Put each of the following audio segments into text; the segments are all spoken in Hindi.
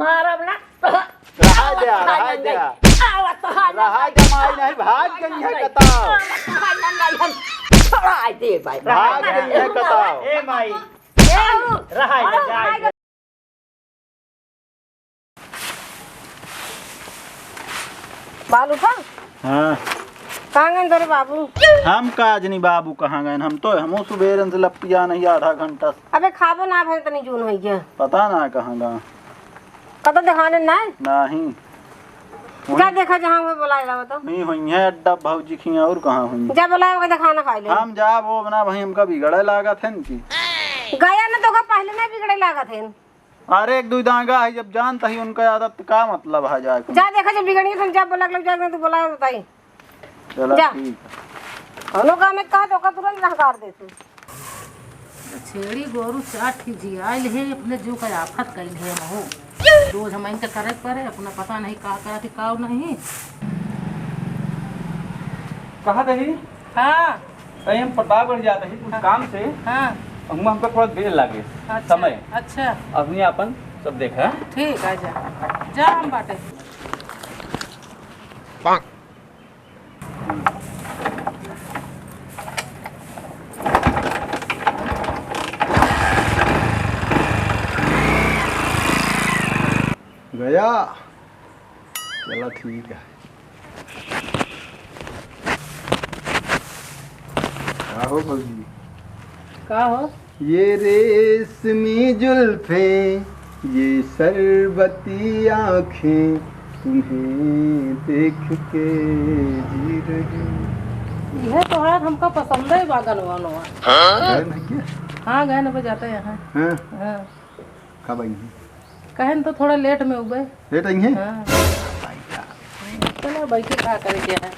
मारब ना रहा जमाई नहीं भाग गई है कताव भाग गई है कताव ए माई रहा जाए बाल उठा हाँ कहाँ गए तेरे बाबू? हम काजनी बाबू कहाँ गए हम तो हमो सुबेरन से लपिया नहीं आधा घंटा अबे खाबो ना भाई तनी जून होई गया पता ना कहाँ गए कतो दिखाने ना नहीं क्या देखा जहाँ में बुलाया बता नहीं हुई है अड्डा भाजी खी और कहाँ हुई जब बुलाया वो दिखाना खा ले हम जा वो बना भाई हमका बिगड़े लागा थे इनकी गया ना तो का पहले नहीं बिगड़े लागा थे अरे एक दो दांगा है जब जानता ही उनका आदत का मतलब है जाए जा देखा जब बिगड़ी है जब बोला लग जाएगा तो बुलाया बताई चलो जा। ठीक कोनो काम में कहा तो का तुरंत नकार दे तू छेड़ी गोरू चाट जी आयल है अपने जो का आफत कइल है हो रोज हम इनका करे पड़े अपना पता नहीं का करा थी का नहीं कहा रही हाँ कहीं हम प्रतापगढ़ जाते हैं कुछ काम से हाँ हमको थोड़ा देर लगे समय अच्छा अभी अपन सब देखा ठीक है जा हम बाटे गया चलो ठीक है क्या हो भौजी का हो ये रेशमी जुल्फे ये शरबती आँखें तुम्हें देख के जी रही यह तो है हमका पसंद है बागन वानो है ना क्या हाँ गए न जाते यहाँ हाँ हाँ कब आई कहन तो थोड़ा लेट में उगे लेट आई है हाँ चलो बैठे खा करे क्या है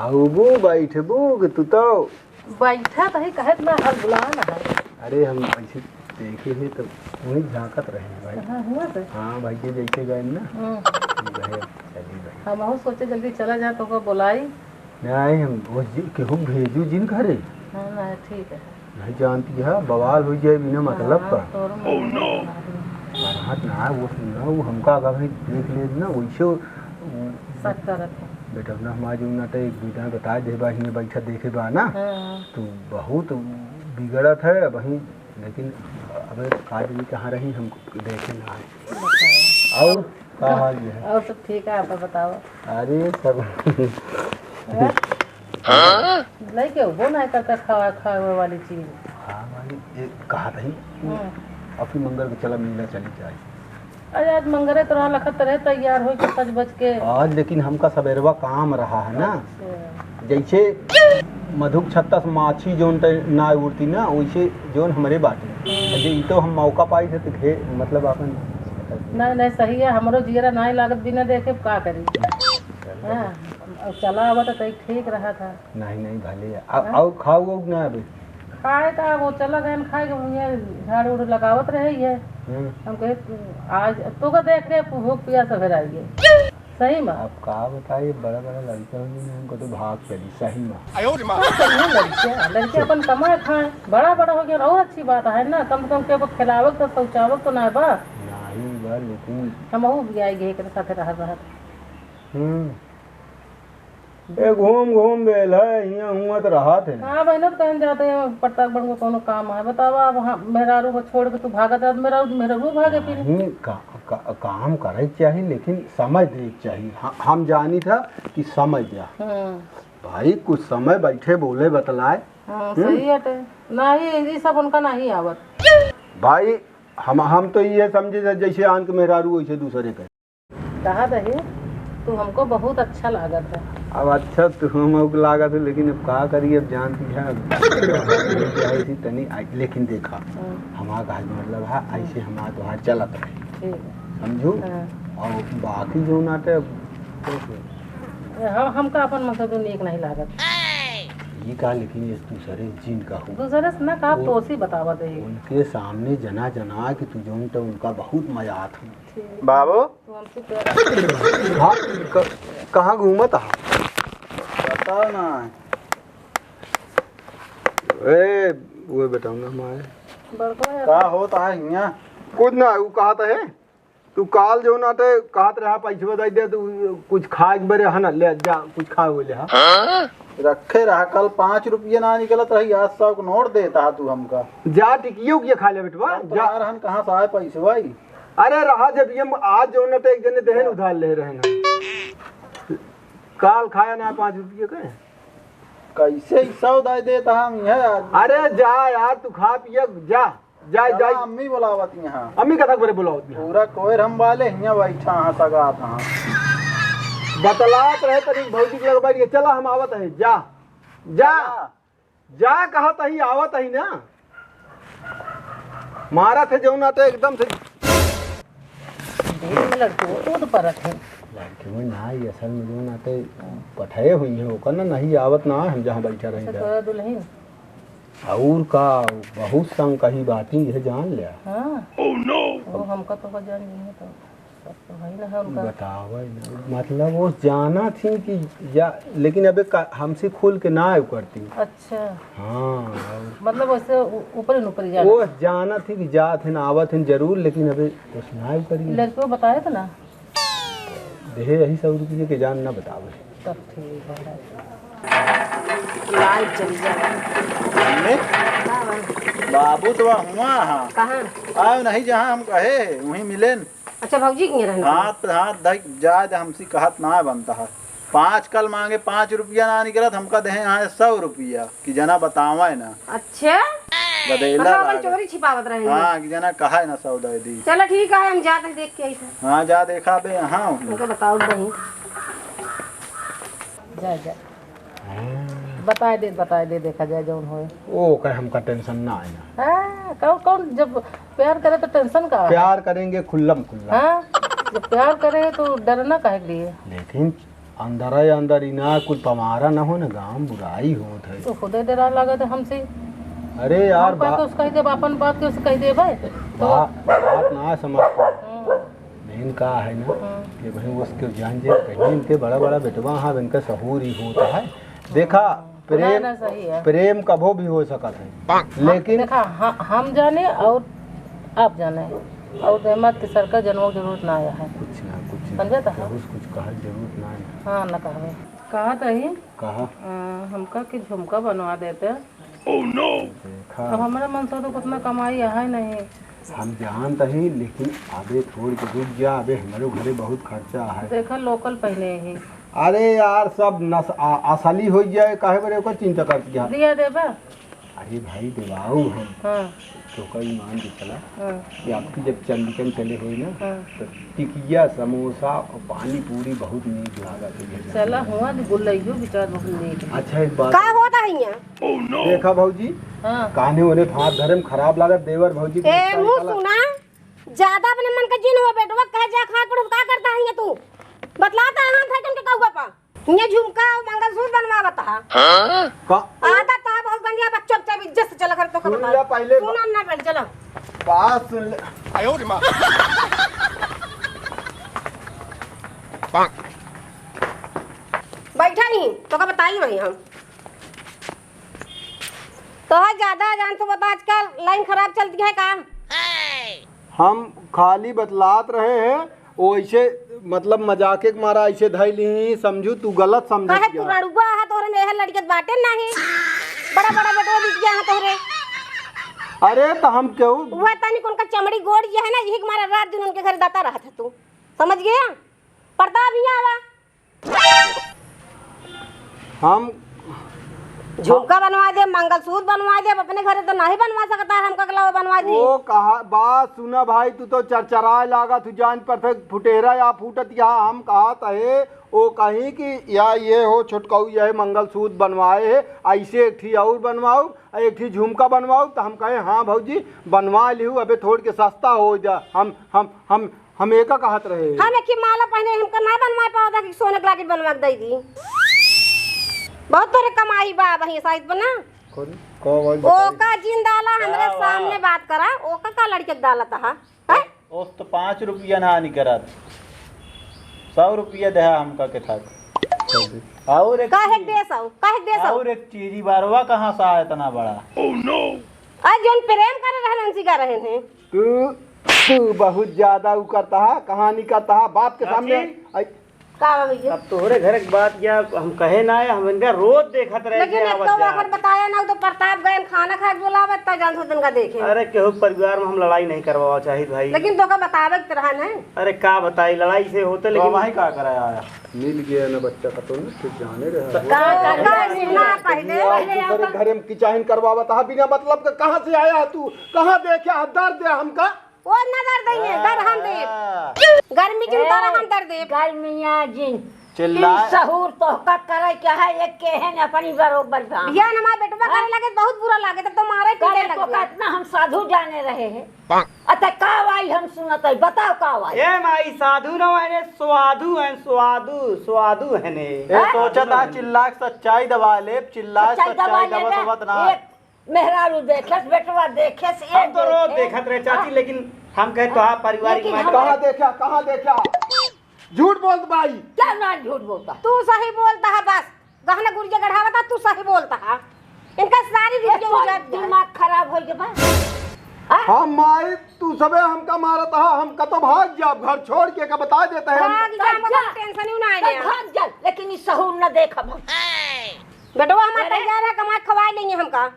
आओ वो बैठबो कि तू तो बैठा तो ही कहत ना हल बुला ना है अरे हम ऐसे देखे हैं तो वही झांकत रहे भाई हाँ हुआ तो हाँ भाई के जैसे गए ना रहे चली भाई हम बहुत सोचे जल्दी चला जाए तो को बुलाई नहीं हम वो केहू भेजू जिन घरे हाँ ना ठीक है नहीं जानती है बवाल हो जाए बिना मतलब का ओह नो बारात ना वो सुनना वो हमका अगर भाई देख ले ना वैसे सच करत है बेटा ना हमारे जो ना तो एक दूसरा बता दे बा हिने बैठा देखे बा ना हाँ तो बहुत बिगड़त है वहीं लेकिन अब काज भी कहाँ रही हमको देखे ना आए और का हाल है और सब ठीक है आप बताओ अरे सब नहीं क्यों वो नहीं करता खावा खावे वाली चीज हाँ वाली एक कहा रही अपनी मंगल के चला मिलना चली जाए अरे आज मंगरे तो रहा लखत रहे तैयार हो के सज बज के आज लेकिन हमका सवेरवा काम रहा है ना जैसे मधुक छत्ता से माछी जोन ना उड़ती ना वैसे जोन हमारे बाटे जे ई तो हम मौका पाई थे तो मतलब अपन नहीं सही है हमारो जीरा नहीं लागत बिना देखे का करी हाँ चला हुआ तो ठीक रहा था नहीं भले आओ खाओ ना अभी खाए का वो चला गए खाए झाड़ उड़ लगावत रहे है हम कहे आज तो का देख रहे भूख प्यास फिर आइए सही में आप का बताइए बड़ा बड़ा लड़का हमको तो भाग चली सही में लड़के अपन कमाए खाए बड़ा बड़ा हो गया और अच्छी बात है ना कम से कम के खिलावक तो शौचावक तो ना बा नहीं बा लेकिन हम भी आई गए के साथ रह ए घूम बेल है हियां हुआ तो रहा थे हाँ बहनों तो कहीं जाते हैं प्रतापगढ़ को कोनो काम है बताओ आप वहाँ मेहरारू को छोड़ के तू भागत है मेहरारू भागे फिर नहीं काम करे चाहिए लेकिन समझ दे चाहिए हम जानी था कि समझ जा भाई कुछ समय बैठे बोले बतलाए सही है नहीं ये सब उनका नहीं आवत भाई हम तो ये समझे जैसे आन के मेहरारू वैसे दूसरे के कहा रही तू हमको बहुत अच्छा लागत है अब अच्छा तो हम लागत है लेकिन अब क्या करिए अब जानती है ऐसी तनी लेकिन देखा हमारा घर मतलब है ऐसे हमारा त्योहार चलत रहे समझू और बाकी जो नाटे हमका अपन मतलब तो नीक नहीं लागत ये कहा लेकिन ये दूसरे जिन का हो दूसरे से ना कहा तो सी बतावा दे उनके सामने जना कि तू जो तो उनका बहुत मजा आता बाबू हाँ कहाँ घूमत बताओ ना ए वो बताऊँ ना हमारे बड़का है। का होता है यहाँ कुछ ना वो कहत है तू काल जो ना ते कहत रहा पैसे बता दे तू कुछ खा के बरे हन ले जा कुछ खा हो ले हा रखे रहा कल 5 रुपये ना निकलत रही आज 100 का नोट देता तू हमका जा टिकियो के खा ले बेटवा जा जा रहन कहाँ से आए पैसे भाई अरे रहा जब ये आज जो ना ते एक जने देहन उधार ले रहे ना काल खाया ना 5 रुपये के कैसे ही 100 दे देता हम यह अरे जा यार तू खा पिया जा जा जा अम्मी बुलावत यहाँ अम्मी कथा करे बुलाओ पूरा कोई हम वाले यहाँ बैठा हाँ सगा था बतलात रहे तरी भौजी के लग बैठ के चला हम आवत है जा जा जा कहत ही आवत ही ना मारा थे जो ना तो एकदम से ढेर लड़के कूद परत है। लड़के में ना ही असल में जो ना तो पठाए हुई है ओकर ना नहीं आवत ना हम जहाँ बैठा रहे तोरा दुल्हन। और का बहुत संग कही बाती है जान लिया हाँ वो हमका तो जान नहीं है तो सब तो भाई ना है उनका। बतावे ना मतलब वो जाना थी कि या लेकिन अबे हमसे खोल के ना करती अच्छा हाँ मतलब वैसे ऊपर ही ऊपर जा वो जाना थी कि जात है ना आवत है जरूर लेकिन अबे कुछ ना करी लड़के को बताया था ना देहे यही 100 रुपये के जान ना बतावे तब ठीक है। लाइट चली जाए बाबू तो हुआ हाँ कहाँ आयो नहीं जहाँ हम कहे वहीं मिले अच्छा भौजी के रहना हाथ हाथ दई जा हमसे कहत ना बनता है 5 कल मांगे 5 रुपया ना निकलत हमका दे यहाँ 100 रुपया कि जना बतावा ना अच्छा गदेला मतलब अपन लागे। चोरी छिपावत रहे हाँ कि जना कहा है ना 100 दे दी चलो ठीक है हम जाते हैं देख के ऐसा हाँ जा देखा बे हाँ उनको बताओ नहीं जा जा बता दे देखा जाए जौन होए। ओ कहे हमका टेंशन ना आए ना हाँ कौन कौन जब प्यार करे तो टेंशन का है? प्यार करेंगे खुल्लम खुल्ला हाँ जब प्यार करे तो डरना काहे के लिए। लेकिन अंदर ही अंदर ही ना कुछ पमारा ना हो ना गाँव बुराई होत है तो खुदे डरा लगा थे हमसे। अरे यार हम कह के उसका ही दे अपन बात के उसका कह दे भाई तो बात ना समझता हम्म, लेकिन का है ना हम्म, कि भाई उसके जान जे कहीं इनके बड़ा बड़ा बेटवा हाँ इनका सहूर ही होता है देखा ना प्रेम ना सही है। प्रेम कभो भी हो सकता है लेकिन देखा हम जाने और आप जाने और रहमत के सर का जन्मों की जरूरत ना आया है कुछ ना कुछ समझा था कुछ कहा जरूरत ना है हाँ न कहवे कहा था ही कहा हमका कि झुमका बनवा देते देखा अब हमारा मन से तो कितना कमाई है नहीं। हम जानते ही लेकिन आबे छोड़ के रुक जा अबे हमारे घरे बहुत खर्चा है देखा लोकल पहले ही अरे यार सब असली हो जाए काहे बरे ओकर चिंता करती है दिया देबा। अरे भाई दिवाऊ हम हाँ तो कई मान के चला हाँ कि आपकी जब चंदीगढ़ चले हुई ना हाँ तो टिकिया समोसा और पानी पूरी बहुत नीक लागत है चला हुआ तो गुल्लइयो विचार बहुत नीक। अच्छा एक बात का होता है यहाँ देखा भौजी हाँ कान्हे उन्हें हाथ धरे में खराब लागत देवर भौजी के ए मुंह सुना ज्यादा अपने मन का जिन हो बेटवा कह जा खा कर का करता है तू बतलाता है हाथ है के कहूआ पा ये झुमका और मंगलसूत्र बनवा बता का आधा ता बहुत गंदिया बच्चों के इज्जत से चला कर तो सुन ले पहले सुना ना पहले चलो बात सुन ले बैठा नहीं तो का बताई वही हम तो ज्यादा जान तो बता आजकल लाइन खराब चलती है का हम खाली बतलात रहे हैं वैसे मतलब मजाके के मारा ऐसे धैली समझू तू गलत समझ काहे तू रड़ुआ है तोरे में है लड़के बाटे नहीं बड़ा बड़ा बेटवा बिटिया है तोरे अरे तो हम क्यों वो तनी कौन का चमड़ी गोड़ ये है ना यही हमारा रात दिन उनके घर दाता रहा था तू समझ गया प्रताप यहाँ आवा हम झुमका बनवा दे मंगलसूत्र बनवा दे अपने घर तो नहीं बनवा सकता है हमका कला बनवा दे वो कहा बात सुना भाई तू तो चरचराए लागा तू जान पर फुटेरा या फूटत यहाँ हम कहा है वो कहीं कि या ये हो छुटकाऊ यह मंगलसूत्र बनवाए है ऐसे एक थी और बनवाओ एक थी झुमका बनवाओ तो हम कहे हाँ भौजी बनवा लिहू अबे थोड़ के सस्ता हो जा हम एक कहत रहे हम एक ही माला पहने हमका ना बनवा पाओ था कि सोने के लाके बनवा के दे दी बहुत तोरे कमाई बा वही साइड बना ओका जिन डाला हमरे सामने बात करा ओका का लड़के डाला था है उस तो 5 रुपया ना निकलत 100 रुपया दे हमका के था और एक काहे देस आओ और एक चीजी बारवा कहाँ से आया इतना बड़ा आज जोन प्रेम कर रहे हैं का रहे हैं तू बहुत ज्यादा वो करता है, कहानी करता है बाप के सामने। का भैया अब तोहरे घर की बात क्या हम कहे ना है, हम इनका रोज देखत रहे लेकिन एक तो वक्त बताया ना तो प्रताप गए खाना खा के बुलावे त जान दिन का देखे। अरे केहू परिवार में हम लड़ाई नहीं करवा चाहिए भाई। लेकिन तो का बतावे के तरह नहीं। अरे का बताई लड़ाई से होते लेकिन वही का कराया आया मिल गया ना बच्चा का तो ना जाने रहा पहले घर में किचाइन करवावता है बिना मतलब का। कहाँ से आया है तू, कहाँ देखे दर्द दे हमका। वो नजर देंगे दर हम दे गर्मी की दर हम दर दे गर्मिया जिन चिल्ला सहूर तो का करे क्या है एक के है न अपनी बरोबर का या ना हमारे बेटवा करे लगे बहुत बुरा लगे तब तो मारे पीटे करे तो लगे। कितना हम साधु जाने रहे हैं। अच्छा का वाई हम सुनत है बताओ का वाई ए माई साधु न है स्वादु है स्वादु है ने सोचा था चिल्ला के सच्चाई दबा ले, चिल्ला के सच्चाई दबत ना। एक मेहरारू देखे बेटवा देखे से हम तो रोज देखत रहे चाची, लेकिन हम कहे तो आप पारिवारिक लेकिन मायने- हम- कहाँ देखा झूठ बोल भाई। क्या ना झूठ बोलता तू सही बोलता है बस गहना गुर्जे गढ़ावता तू सही बोलता है। इनका सारी ये वीडियो तो उजाड़ दिमाग खराब हो गया। हम माई तू सबे हमका मारता है, हम का तो भाग जाब घर छोड़ के का बता देते हैं भाग जा मगर टेंशन ही ना आए भाग जा लेकिन इस सहूर न देख हम बेटवा हमारा तैयार है कमा खवा लेंगे हमका।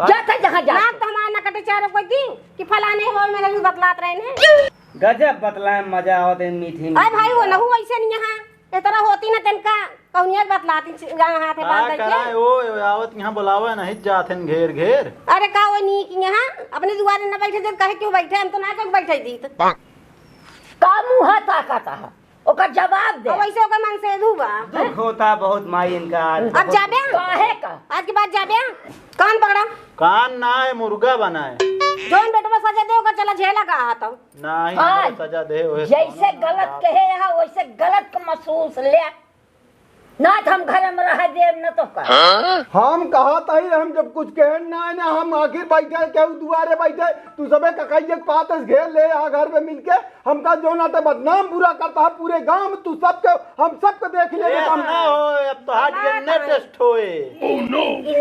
जाता जहाँ जा नाक तो हमारा न कटे चारों कोई दी कि फलाने हो मेरे भी बतलात रहे हैं। गजब बतलाए मजा आवत है मीठी अरे भाई वो नहु ऐसे नहीं यहाँ इस तरह होती ना तिनका कौनिया बतलाती हाथ में बांध कराए के। ओ आवत यहाँ बुलावे नहीं जाते घेर घेर। अरे का वो नी कि यहाँ अपने दुआरे न बैठे थे कहे क्यों बैठे हम तो ना कहीं बैठे दी का मुँह ताकता है ओकर जवाब दे। और वैसे ओकर मन से धुबा दुख होता बहुत माई इनका आज अब बहुत- जाबे काहे का आज के बाद जाबे कान पकड़ा कान ना है मुर्गा बनाए जोन बेटवा सजा दे ओकर चला झेला का हाथ ना ही हाँ, हमारे सजा दे ओहे जैसे गलत कहे यहाँ वैसे गलत का महसूस ले ना तो हम घर में रह देव न तो कर हम कहा था हम जब कुछ कहे ना है ना हम आखिर बैठे केहू दुआरे बैठे तू सबे ककैये के पातस घेर ले यहाँ घर में मिलके हमका जो नाते बदनाम बुरा करता है पूरे गांव में। तू सबके हम सबको देख ले हम ना हो अब तो हाथ डीएनए टेस्ट होए। कि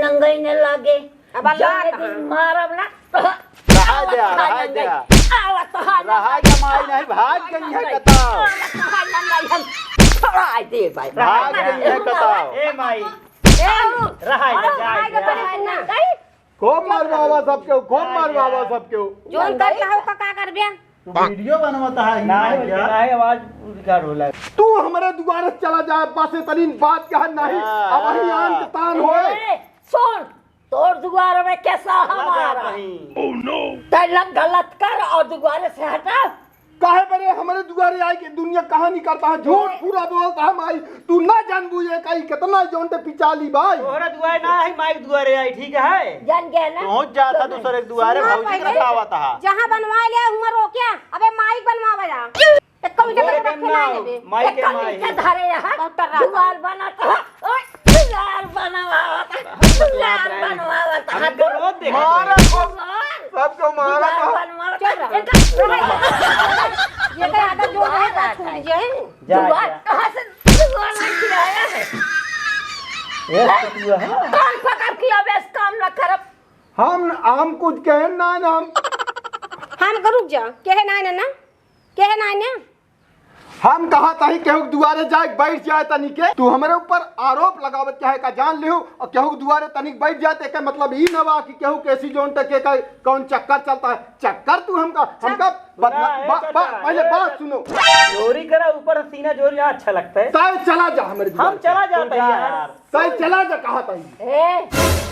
नंगई न लागे अब अल्लाह जाने कहाँ? दिन मारब ना तो रहा जा रहा जा आवा तो हाल रहा जमाई नहीं भाग गई है कताव हम छोड़ा दे भाई भाग गई है कताव। ए माई रहा जाए खूब मारवावा सबके खूब मारवावा सबके। जोन करता हो का कर बिया वीडियो बनवाता है ना हिंदी में क्या? है आवाज रिकॉर्ड होला। तू हमारे दुआरे चला जा बस तरीन बात क्या है नहीं अब वही आन के तान होए। सुन तोर दुआर में कैसा हमारा तलक गलत कर और दुआरे से हटा काहे बरे हमारे दुआरे आई के दुनिया कहानी करता है झूठ पूरा बोलता है माई। तू ना जान बुझे कहीं कितना जोन पे पिचाली भाई। तोहरा दुआरे ना है माइक दुआरे आई ठीक है। जान गया ना पहुंच जाता दूसरे के दुआरे सुना भौजी पहले, का आवता है। जहाँ बनवा लिया हुआ रोकिया अबे माइक बनवा जा एक कविता बोले रखे करना, ना लेबे माइक के माई क्या धारे यहाँ बहुत कर रहा था। दुआर बनाता है ओए दुआर बनवाता हम तो रोज देखत मारा रहे। सबको मारा ये का आदत जो है ना छूट जाए। जा, दुआर जा। कहाँ से दुआर में खिलाया है ए, तो तू है। कौन पकड़ किया बे इस काम न करब हम कुछ कहे ना हम करुक जा कहे ना कहे ना हम कहा था ही केहू के दुआरे जाए बैठ जाए तनिक के तू हमारे ऊपर आरोप लगावत क्या है का जान लिहू और केहू के दुआरे तनिक बैठ जाते के मतलब ई न बा कि केहू कैसी जोन टके का कौन चक्कर चलता है चक्कर तू हमका पहले बात सुनो चोरी करा ऊपर से सीना चोरी अच्छा लगता है। ताई चला जा हमारे हम दुआरे चला जाते हैं यार। ताई चला जा कहा था ए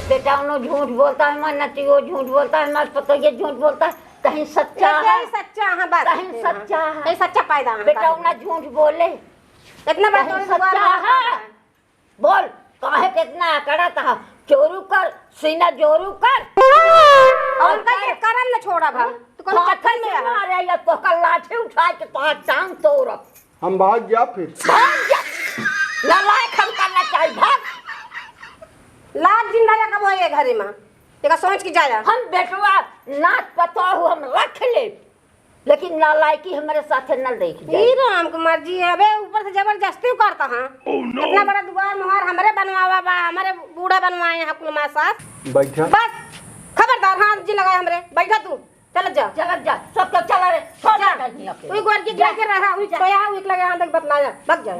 बेटा उन्हों झूठ बोलता है मन नती वो झूठ बोलता है मत पता ये झूठ बोलता है कहीं सच्चा है यही सच्चा हाँ बस कहीं सच्चा है यही सच्चा पैदा है बेटा उन्हें झूठ बोले इतना बड़ा कहीं तो सच्चा है बोल काहे कितना अकड़ा था चोरू कर सीना जोरू कर और उनका ये करम न छोड़ा भा तू कौन चक्कर में रहा मारे या तो कल लाठी उठा के तो टांग तोड़ हम भाग गया फिर भाग जा लड़ाई हम करना चाहिए भाग लाज जिंदा रखा वो ये घरे में तेरा सोच के जाया हम बेटवा नाच पताहू हम रख ले लेकिन नालायकी हमारे साथ न देख जाए ई राम की मर्जी है अबे ऊपर से जबरदस्ती करता हां इतना बड़ा दुआर मोहर हमारे बनवावा बा हमारे बूढ़ा बनवाए हैं कुल मां साथ बैठा बस बुज्जी लगाया हमरे बैठा तू चल जा चल जा सब चला रे छोड़ जा जा तू गोर की गिरा के रहा हुई खोया हुई लगे हां तक बतलाया भग जा